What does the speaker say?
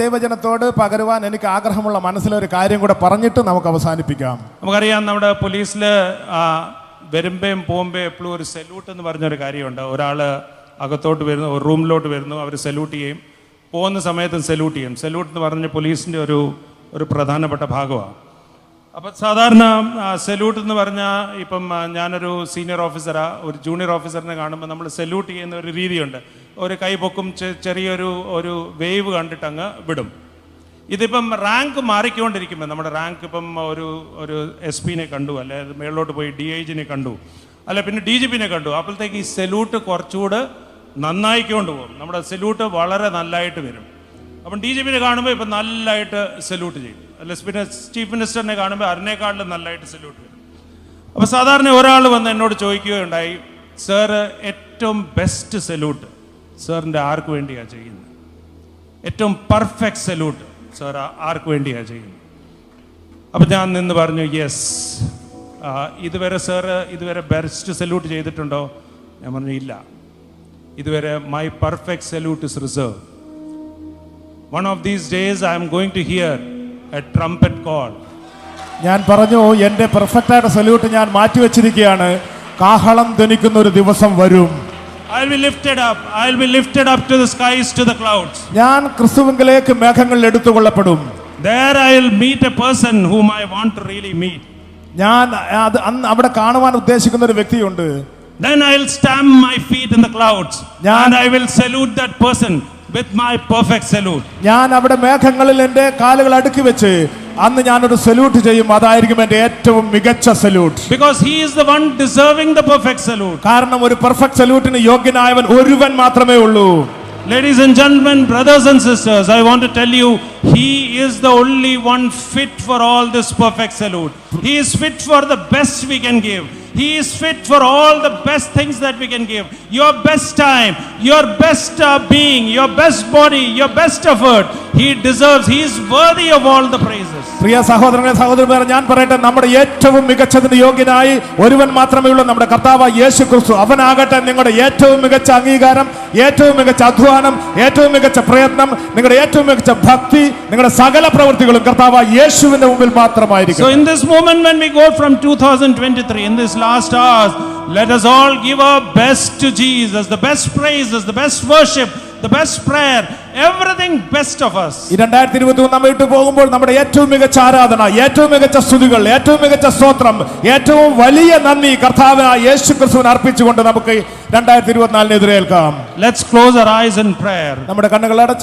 ദൈവജനത്തോട് പകരുവാൻ എനിക്ക് ആഗ്രഹമുള്ള മനസ്സിലൊരു കാര്യം കൂടെ പറഞ്ഞിട്ട് നമുക്ക് അവസാനിപ്പിക്കാം. നമുക്കറിയാം, നമ്മുടെ പോലീസിൽ വരുമ്പേയും പോകുമ്പേ എപ്പോഴും ഒരു സല്യൂട്ട് എന്ന് പറഞ്ഞൊരു കാര്യമുണ്ട്. ഒരാൾ അകത്തോട്ട് വരുന്നു, ഒരു റൂമിലോട്ട് വരുന്നു, അവർ സല്യൂട്ട് ചെയ്യും, പോകുന്ന സമയത്തും സല്യൂട്ട് ചെയ്യും. സല്യൂട്ട് എന്ന് പറഞ്ഞ പോലീസിൻ്റെ ഒരു പ്രധാനപ്പെട്ട ഭാഗമാണ്. അപ്പം സാധാരണ സല്യൂട്ട് എന്ന് പറഞ്ഞാൽ ഇപ്പം ഞാനൊരു സീനിയർ ഓഫീസറാ, ഒരു ജൂനിയർ ഓഫീസറിനെ കാണുമ്പോൾ നമ്മൾ സല്യൂട്ട് ചെയ്യുന്ന ഒരു രീതിയുണ്ട്. ഒരു കൈ പൊക്കും, ചെറിയൊരു വേവ് കണ്ടിട്ട് അങ്ങ് വിടും. ഇതിപ്പം റാങ്ക് മാറിക്കൊണ്ടിരിക്കുമ്പോൾ നമ്മുടെ റാങ്ക് ഇപ്പം ഒരു SP-നെ കണ്ടു, അല്ലെ മേളിലോട്ട് പോയി DIG-നെ കണ്ടു, അല്ല പിന്നെ DGP-നെ കണ്ടു. അപ്പോഴത്തേക്ക് ഈ സല്യൂട്ട് കുറച്ചുകൂടെ നന്നായിക്കൊണ്ട് പോകും. നമ്മുടെ സല്യൂട്ട് വളരെ നല്ലതായിട്ട് വരും. അപ്പം DGP-നെ കാണുമ്പോൾ ഇപ്പം നല്ലതായിട്ട് സല്യൂട്ട് ചെയ്യും, അല്ലെ പിന്നെ ചീഫ് മിനിസ്റ്ററിനെ കാണുമ്പോൾ അതിനേക്കാളും നല്ലതായിട്ട് സല്യൂട്ട് വരും. അപ്പോൾ സാധാരണ ഒരാൾ വന്ന് എന്നോട് ചോദിക്കുകയുണ്ടായി, സാറ് ഏറ്റവും ബെസ്റ്റ് സല്യൂട്ട് സാറിൻ്റെ ആർക്ക് വേണ്ടിയാണ് ചെയ്യുന്നത്? ഏറ്റവും പെർഫെക്റ്റ് സല്യൂട്ട് സാർ ആർക്ക് വേണ്ടിയാണ് ചെയ്യുന്നത്? അപ്പം ഞാൻ നിന്ന് പറഞ്ഞു, യെസ്. ഇതുവരെ ബെസ്റ്റ് സല്യൂട്ട് ചെയ്തിട്ടുണ്ടോ? ഞാൻ പറഞ്ഞു, ഇല്ല. ഇതുവരെ my perfect salute is reserve. One of these days I am going to hear a trumpet call. ഞാൻ പറഞ്ഞു, എൻ്റെ പെർഫെക്റ്റായിട്ട് സല്യൂട്ട് ഞാൻ മാറ്റിവെച്ചിരിക്കുകയാണ്. കാഹളം ധ്വനിക്കുന്ന ഒരു ദിവസം വരും. I will be lifted up. I will be lifted up to the skies, to the clouds. ഞാൻ ക്രിസ്തുവിലേക്ക് മേഘങ്ങളിൽ എടുത്തുകൊള്ളപ്പെടും. There I will meet a person whom I want to really meet. ഞാൻ അവിടെ കാണുവാൻ ഉദ്ദേശിക്കുന്ന ഒരു വ്യക്തിയുണ്ട്. Then I will stamp my feet in the clouds and I will salute that person with my perfect salute. ഞാൻ അവിടെ മേഘങ്ങളിൽ എൻ്റെ കാലുകൾ അടുക്കി വെച്ച് അന്ന് ഞാനൊരു സല്യൂട്ട് ചെയ്യും. അതായിരിക്കും എൻ്റെ ഏറ്റവും മികച്ച salute. Because he is the one deserving the perfect salute. കാരണം ഒരു പെർഫെക്റ്റ് സല്യൂട്ടിന് യോഗ്യനായവൻ ഒരുവൻ മാത്രമേ ഉള്ളൂ. Ladies and gentlemen, brothers and sisters, I want to tell you, he is the only one fit for all this perfect salute. He is fit for the best we can give. He is fit for all the best things that we can give. Your best time, your best being, your best body, your best effort. He deserves, he is worthy of all the praises. പ്രിയ സഹോദരങ്ങളെ സഹോദരിമാരെ, ഞാൻ പറയട്ടെ, നമ്മുടെ ഏറ്റവും മികച്ചതിന് യോഗ്യനായി ഒരുവൻ മാത്രമേ ഉള്ളൂ, നമ്മുടെ കർത്താവ് യേശു ക്രിസ്തു. അവനാകട്ടെ നിങ്ങളുടെ ഏറ്റവും മികച്ച അംഗീകാരം, ഏറ്റവും മികച്ച അധ്വാനം, ഏറ്റവും മികച്ച പ്രയത്നം, നിങ്ങളുടെ ഏറ്റവും മികച്ച ഭക്തി, നിങ്ങളുടെ സകല പ്രവൃത്തികളും കർത്താവ് യേശുവിന്റെ മുമ്പിൽ മാത്രമായിരിക്കും. So in this moment when we go from 2023, in this last hours, let us all give our best to Jesus, the best praises, the best worship, the best prayer, everything best of us. 2023 നമ്മൾ വിട്ടു പോകുമ്പോൾ നമ്മുടെ ഏറ്റവും മികച്ച ആരാധന, ഏറ്റവും മികച്ച സ്തുതികൾ, ഏറ്റവും മികച്ച സ്തോത്രം, ഏറ്റവും വലിയ നന്ദി കർത്താവിനായ യേശു ക്രിസ്തുവിന് അർപ്പിച്ചുകൊണ്ട് നമുക്ക് 2024 എതിരേൽക്കാം. Let's close our eyes in prayer. നമ്മുടെ കണ്ണുകൾ അടച്ച്